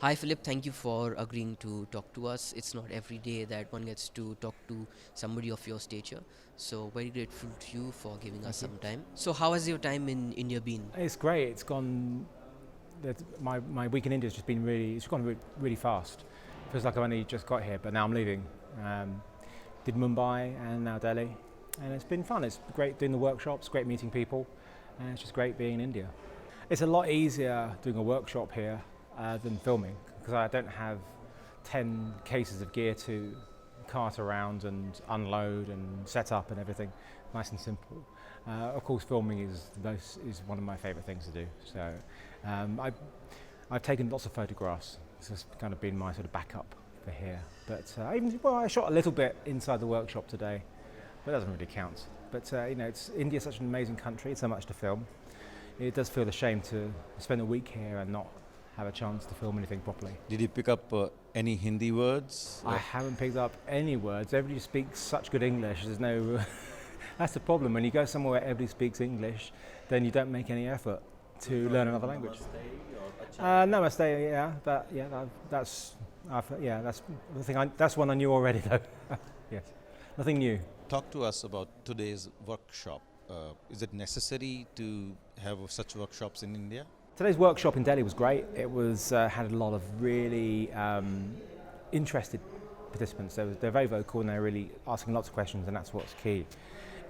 Hi, Philip. Thank you for agreeing to talk to us. It's not every day that one gets to talk to somebody of your stature. So, very grateful to you for giving us Thank you. some time. So, how has your time in India been? It's great. It's gone. My week in India has just been it's gone really fast. Feels like I've only just got here, but now I'm leaving. Did Mumbai and now Delhi, and it's been fun. It's great doing the workshops, great meeting people, and it's just great being in India. It's a lot easier doing a workshop here than filming because I don't have 10 cases of gear to cart around and unload and set up and everything. Nice and simple. Of course, filming is one of my favourite things to do. So I've taken lots of photographs. It's just kind of been my sort of backup for here. But I shot a little bit inside the workshop today, but it doesn't really count. But India's such an amazing country. So much to film. It does feel a shame to spend a week here and not have a chance to film anything properly. Did you pick up any Hindi words? I haven't picked up any words. Everybody speaks such good English. There's no. That's the problem. When you go somewhere where everybody speaks English, then you don't make any effort to learn another language. Namaste, that's the thing. That's one I knew already, though. Yes, nothing new. Talk to us about today's workshop. Is it necessary to have such workshops in India? Today's workshop in Delhi was great. It was had a lot of really interested participants. They're very vocal and they're really asking lots of questions, and that's what's key.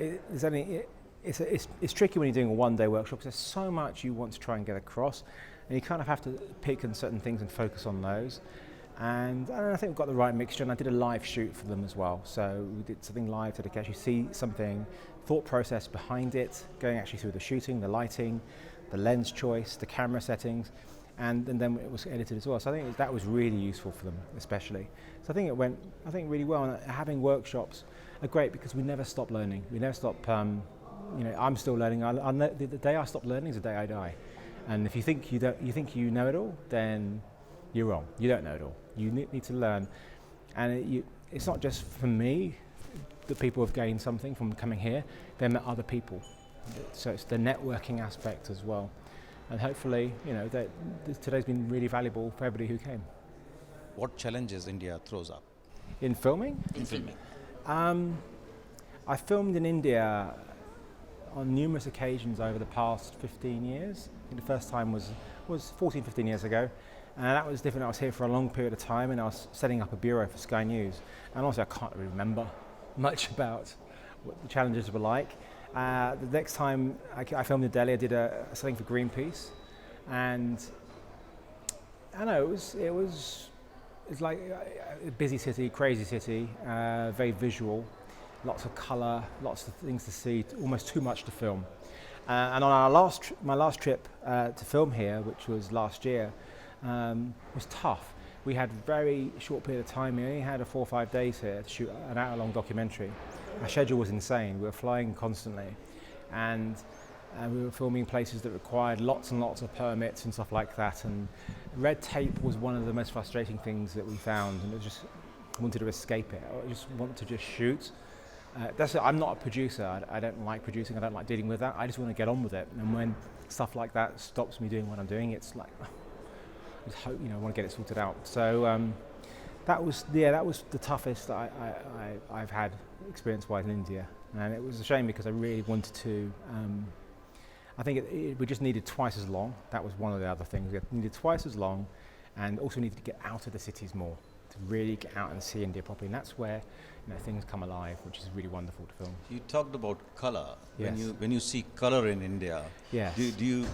It's tricky when you're doing a one-day workshop because there's so much you want to try and get across, and you kind of have to pick on certain things and focus on those. And I think we've got the right mixture, and I did a live shoot for them as well. So we did something live so they could actually see something, thought process behind it, going actually through the shooting, the lighting, the lens choice, the camera settings, and then it was edited as well. So I think that was really useful for them, especially. So I think it went, really well. And having workshops are great because we never stop learning. We never stop. I'm still learning. The day I stop learning is the day I die. And if you think you know it all, then you're wrong. You don't know it all. You need to learn, and it's not just for me that people have gained something from coming here. They met other people. So it's the networking aspect as well, and hopefully, today's been really valuable for everybody who came. What challenges India throws up? In filming? In filming. I filmed in India on numerous occasions over the past 15 years. I think the first time was 14, 15 years ago, and that was different. I was here for a long period of time, and I was setting up a bureau for Sky News, and also I can't really remember much about what the challenges were like. The next time I filmed in Delhi, I did something for Greenpeace, and I know it's like a busy city, crazy city, very visual, lots of colour, lots of things to see, almost too much to film. And on my last trip to film here, which was last year, was tough. We had a very short period of time. We only had 4 or 5 days here to shoot an hour-long documentary. Our schedule was insane. We were flying constantly, and we were filming places that required lots and lots of permits and stuff like that. And red tape was one of the most frustrating things that we found, and I wanted to escape it. I just want to just shoot. That's it. I'm not a producer. I don't like producing. I don't like dealing with that. I just want to get on with it. And when stuff like that stops me doing what I'm doing, it's like I just hope I want to get it sorted out. So that was the toughest that I've had experience-wise in India, and it was a shame because I really wanted to. I think we just needed twice as long. That was one of the other things. We needed twice as long, and also needed to get out of the cities more to really get out and see India properly. And that's where things come alive, which is really wonderful to film. You talked about color. Yes. When you see color in India, yes. you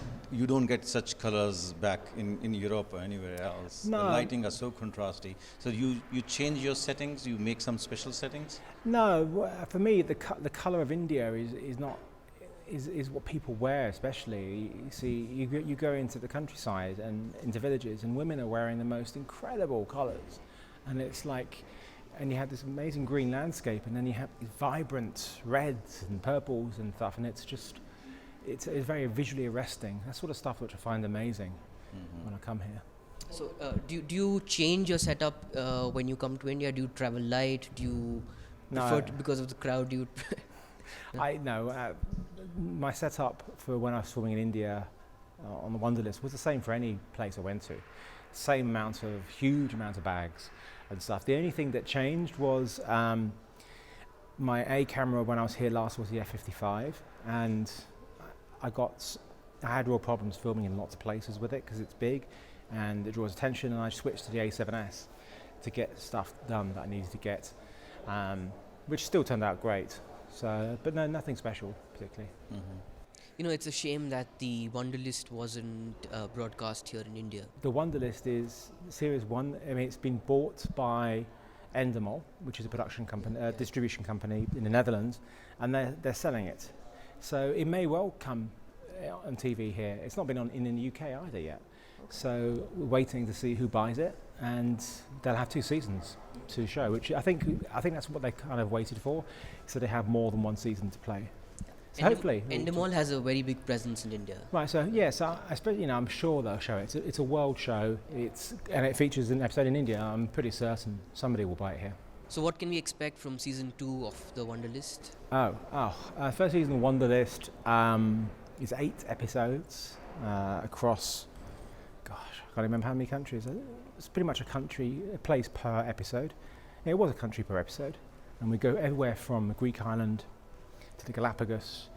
don't get such colors back in Europe or anywhere else. No. The lighting are so contrasty. So you change your settings. You make some special settings. No, for me the color of India is what people wear, especially. You see, you go into the countryside and into villages, and women are wearing the most incredible colors, and it's like. And you have this amazing green landscape, and then you have these vibrant reds and purples and stuff, and it's very visually arresting. That sort of stuff which I find amazing when I come here. So, do you change your setup when you come to India? Do you travel light? Do you prefer because of the crowd? Do you? My setup for when I was filming in India on the Wonderlist was the same for any place I went to. Same amount of, huge amount of bags and stuff. The only thing that changed was my A camera when I was here last was the F55, and I had real problems filming in lots of places with it because it's big and it draws attention, and I switched to the A7S to get stuff done that I needed to get, which still turned out great. So, but no, nothing special particularly. You know, it's a shame that the Wonderlist wasn't broadcast here in India. The Wonderlist is Series 1. I mean, it's been bought by Endemol, which is a production company, distribution company in the Netherlands, and they're selling it. So it may well come on TV here. It's not been on in the UK either yet. So we're waiting to see who buys it, and they'll have 2 seasons to show, which I think that's what they kind of waited for, so they have more than 1 season to play. So hopefully, Endemol has a very big presence in India. Right. So I suppose I'm sure they'll show it. It's a world show. And it features an episode in India. I'm pretty certain somebody will buy it here. So what can we expect from season 2 of the Wonderlist? First season of Wonderlist is 8 episodes across. Gosh, I can't remember how many countries. It's pretty much a place per episode. It was a country per episode, and we go everywhere from the Greek island to the Galapagos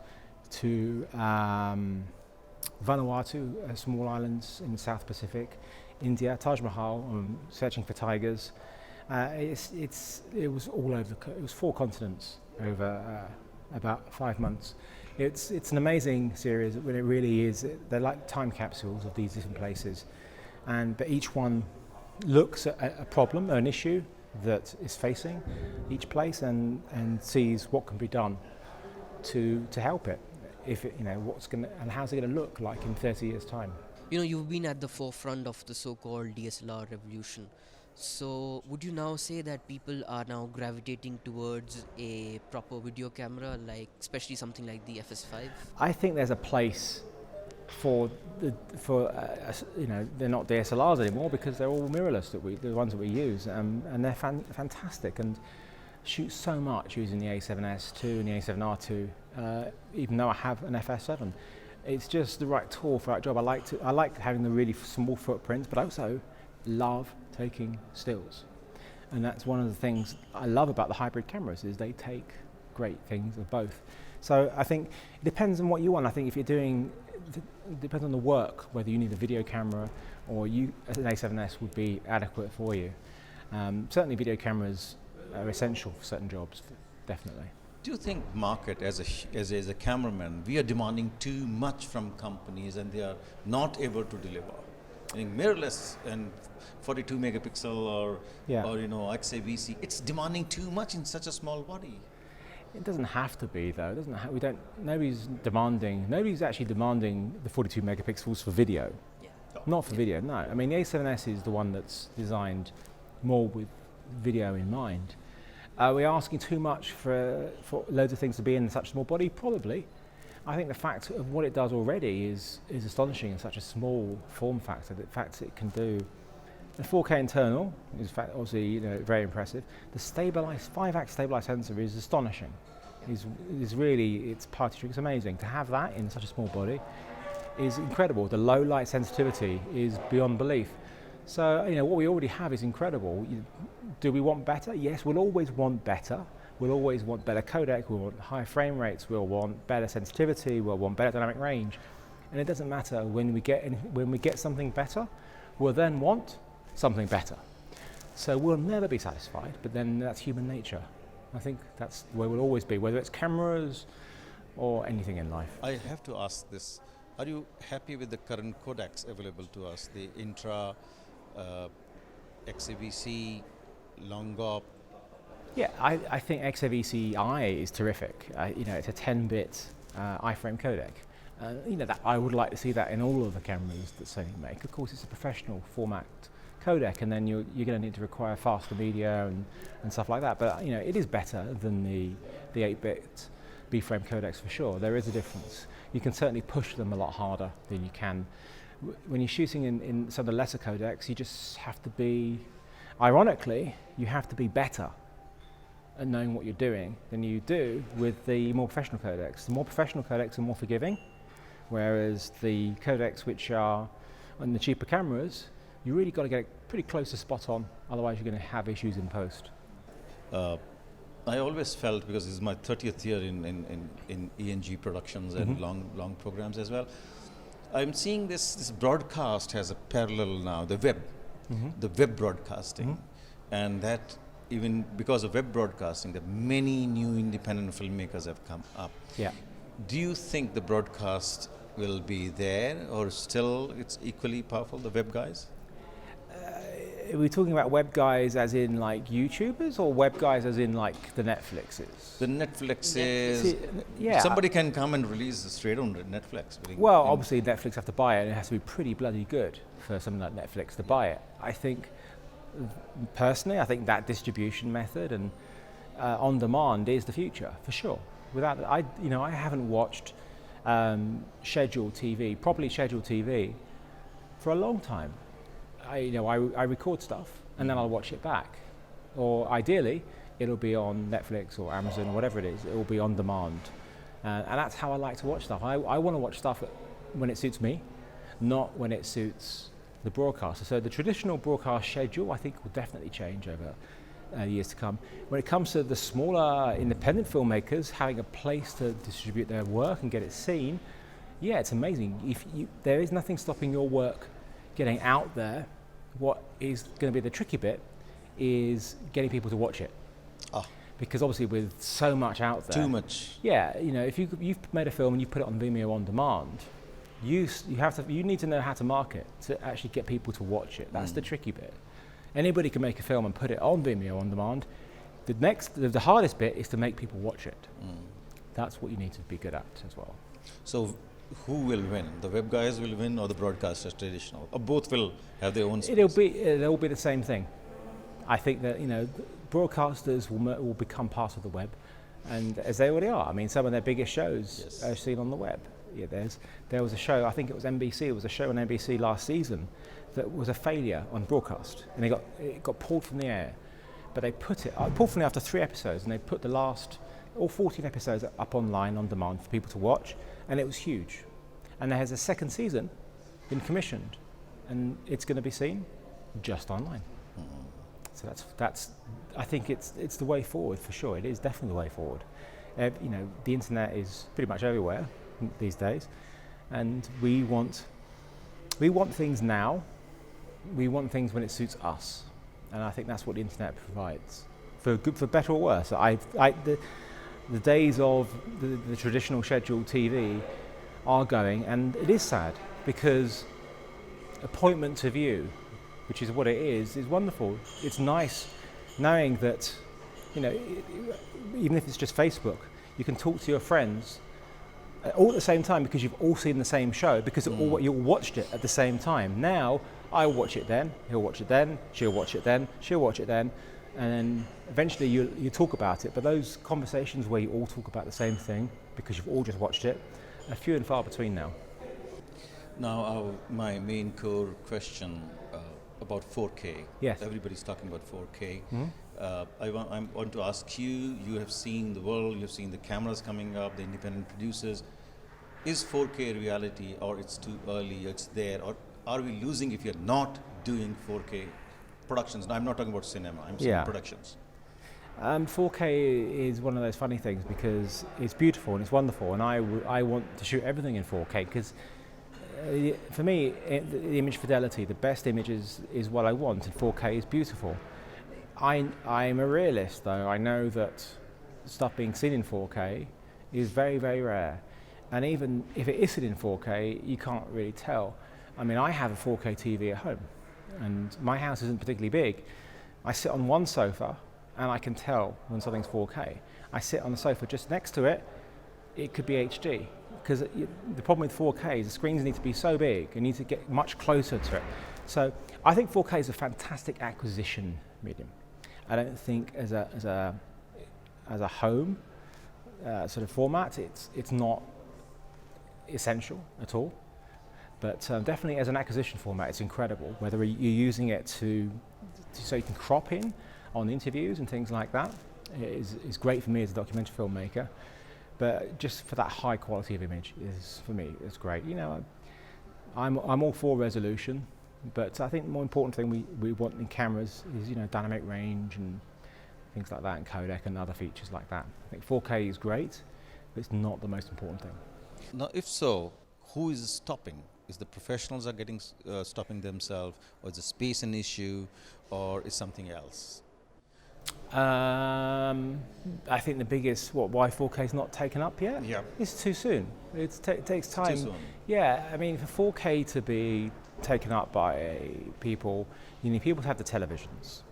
to Vanuatu, small islands in the South Pacific, India, Taj Mahal, searching for tigers. It was all over. It was 4 continents over about 5 months. It's an amazing series. When it really is, they're like time capsules of these different places, but each one looks at a problem or an issue that is facing each place and sees what can be done to help it. If it, what's going and how's it going to look like in 30 years' time. You know, you've been at the forefront of the so-called DSLR revolution. So would you now say that people are now gravitating towards a proper video camera, like especially something like the FS5? I think there's a place for they're not DSLRs anymore because they're all mirrorless the ones that we use, and they're fantastic and shoot so much using the A7S II and the A7R2. Even though I have an FS7, it's just the right tool for that job. I like having the really small footprints, but I also love taking stills, and that's one of the things I love about the hybrid cameras is they take great things of both. So I think it depends on what you want. I think if you're doing, it depends on the work, whether you need a video camera or an A7S would be adequate for you. Certainly video cameras are essential for certain jobs, definitely. Do you think market as a cameraman, we are demanding too much from companies and they are not able to deliver? I think mirrorless and 42 megapixel or XAVC, it's demanding too much in such a small body. It doesn't have to be though. Nobody's actually demanding the 42 megapixels for video. Yeah. Not for video, no. I mean, the A7S is the one that's designed more with video in mind. Are we asking too much for loads of things to be in such a small body? Probably. I think the fact of what it does already is astonishing in such a small form factor. The fact it can do a 4K internal is obviously very impressive. The 5-ax stabilized sensor is astonishing. It's party trick. It's amazing to have that in such a small body. Is incredible. The low light sensitivity is beyond belief. So what we already have is incredible. Do we want better? Yes, we'll always want better. We'll always want better codec. We'll want high frame rates. We'll want better sensitivity. We'll want better dynamic range. And it doesn't matter when we get something better. We'll then want something better. So we'll never be satisfied. But then that's human nature. I think that's where we'll always be, whether it's cameras or anything in life. I have to ask this. Are you happy with the current codecs available to us? The Intra, XAVC, Longop? Yeah, I think XAVC-I is terrific. It's a 10-bit iframe codec. That I would like to see that in all of the cameras that Sony make. Of course, it's a professional format codec, and then you're going to need to require faster media and stuff like that. But it is better than the 8-bit B-frame codecs for sure. There is a difference. You can certainly push them a lot harder than you can when you're shooting in some of the lesser codecs. You just have to be, ironically, you have to be better at knowing what you're doing than you do with the more professional codecs. The more professional codecs are more forgiving, Whereas the codecs which are on the cheaper cameras, you really got to get it pretty close to spot on, otherwise you're going to have issues in post. I always felt, because this is my 30th year in ENG productions and long programs as well, I'm seeing this broadcast has a parallel now, the web broadcasting, and that even because of web broadcasting, that many new independent filmmakers have come up. Yeah. Do you think the broadcast will be there, or still it's equally powerful, the web guys? Are we talking about web guys as in like YouTubers, or web guys as in like the Netflixes? The Netflixes. Yeah. Somebody can come and release straight on Netflix. Well, obviously Netflix have to buy it, and it has to be pretty bloody good for something like Netflix to buy it. I think, personally, I think that distribution method and on demand is the future for sure. Without, I haven't watched scheduled TV, properly scheduled TV, for a long time. I record stuff and then I'll watch it back, or ideally it'll be on Netflix or Amazon or whatever it is. It will be on demand, and that's how I like to watch stuff. I want to watch stuff when it suits me, not when it suits the broadcaster. So the traditional broadcast schedule, I think, will definitely change over years to come. When it comes to the smaller independent filmmakers having a place to distribute their work and get it seen, yeah, it's amazing. There is nothing stopping your work getting out there. What is going to be the tricky bit is getting people to watch it. Because obviously with so much out there, too much. Yeah, if you've made a film and you put it on Vimeo on demand, you need to know how to market to actually get people to watch it. That's the tricky bit. Anybody can make a film and put it on Vimeo on demand. The hardest bit is to make people watch it. That's what you need to be good at as well. So who will win? The web guys will win, or the broadcasters, traditional? Or both will have their own space? It'll be the same thing. I think that broadcasters will become part of the web, and as they already are. I mean, some of their biggest shows are seen on the web. Yeah, there was a show, I think it was NBC. It was a show on NBC last season that was a failure on broadcast, and it got pulled from the air. But they pulled from the after 3 episodes, and they put all 14 episodes up online on demand for people to watch, and it was huge. And there has a second season been commissioned, and it's going to be seen just online. So that's I think it's the way forward for sure. It is definitely the way forward. The internet is pretty much everywhere these days, and we want things now. We want things when it suits us, and I think that's what the internet provides, for better or worse. The days of the traditional scheduled TV are going, and it is sad, because appointment to view, which is what it is wonderful. It's nice knowing that, even if it's just Facebook, you can talk to your friends all at the same time, because you've all seen the same show, because you all watched it at the same time. Now, I watch it then, he'll watch it then, she'll watch it then, she'll watch it then, and then eventually you talk about it. But those conversations where you all talk about the same thing because you've all just watched it are few and far between now. Now, my main core question about 4K. Yes. Everybody's talking about 4K. I want to ask you, you have seen the world, you've seen the cameras coming up, the independent producers. Is 4K reality, or it's too early, it's there, or are we losing if you're not doing 4K productions? Now, I'm not talking about cinema, I'm saying productions. 4K is one of those funny things, because it's beautiful and it's wonderful, and I want to shoot everything in 4K, because for me, the image fidelity, the best image is what I want, and 4K is beautiful. I'm a realist, though. I know that stuff being seen in 4K is very, very rare, and even if it is seen in 4K, you can't really tell. I mean, I have a 4K TV at home, and my house isn't particularly big. I sit on one sofa, and I can tell when something's 4K. I sit on the sofa just next to it, it could be HD. Because the problem with 4K is the screens need to be so big, you need to get much closer to it. So I think 4K is a fantastic acquisition medium. I don't think as a home sort of format, it's not essential at all. But definitely as an acquisition format, it's incredible. Whether you're using it so you can crop in on interviews and things like that, is great for me as a documentary filmmaker. But just for that high quality of image is, for me, is great. You know, I'm all for resolution, but I think the more important thing we want in cameras is, you know, dynamic range and things like that, and codec and other features like that. I think 4K is great, but it's not the most important thing. Now, if so, who is stopping? Is the professionals are getting stopping themselves, or is the space an issue, or is something else? I think the biggest, why 4K is not taken up yet? Yeah. It's too soon. It takes time. Too soon. Yeah, I mean, for 4K to be taken up by people, you need people to have the televisions.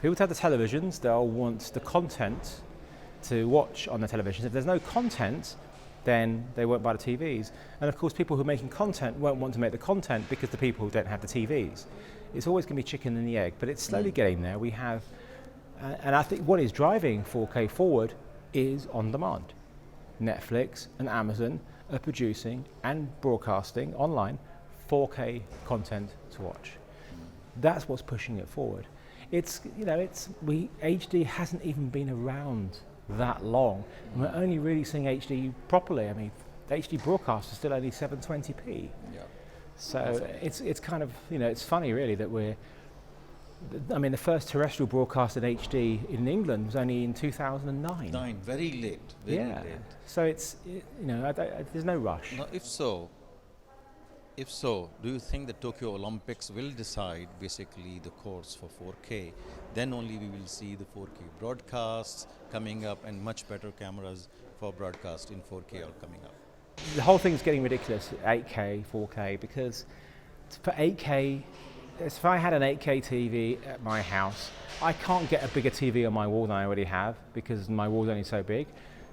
People to have the televisions, they'll want the content to watch on the televisions. If there's no content, then they won't buy the TVs. And of course, people who are making content won't want to make the content because the people who don't have the TVs. It's always going to be chicken and the egg, but it's slowly getting there. We have, and I think what is driving 4K forward is on demand. Netflix and Amazon are producing and broadcasting online 4K content to watch. That's what's pushing it forward. HD hasn't even been around that long, and we're only really seeing HD properly. I mean, the HD broadcast is still only 720p. Yeah. So it's kind of, you know, it's funny really that the first terrestrial broadcast in HD in England was only in 2009. Very late. Very late. So there's no rush. Now, if so, do you think the Tokyo Olympics will decide basically the course for 4K? Then only we will see the 4K broadcasts coming up, and much better cameras for broadcast in 4K are coming up. The whole thing's getting ridiculous, 8K, 4K, because for 8K, if I had an 8K TV at my house, I can't get a bigger TV on my wall than I already have because my wall's only so big.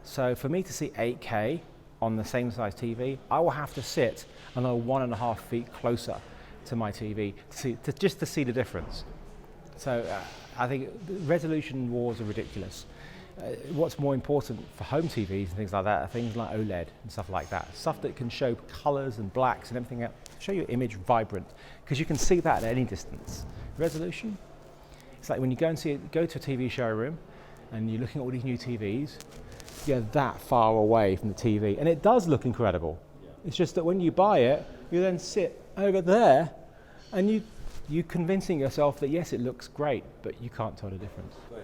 So for me to see 8K on the same size TV, I will have to sit another 1.5 feet closer to my TV just to see the difference. So I think resolution wars are ridiculous. What's more important for home TVs and things like that are things like OLED and stuff like that. Stuff that can show colors and blacks and everything else, show your image vibrant, because you can see that at any distance. Resolution, it's like when you go to a TV showroom and you're looking at all these new TVs, you're that far away from the TV, and it does look incredible. Yeah. It's just that when you buy it, you then sit over there and you're convincing yourself that yes, it looks great, but you can't tell the difference. Right.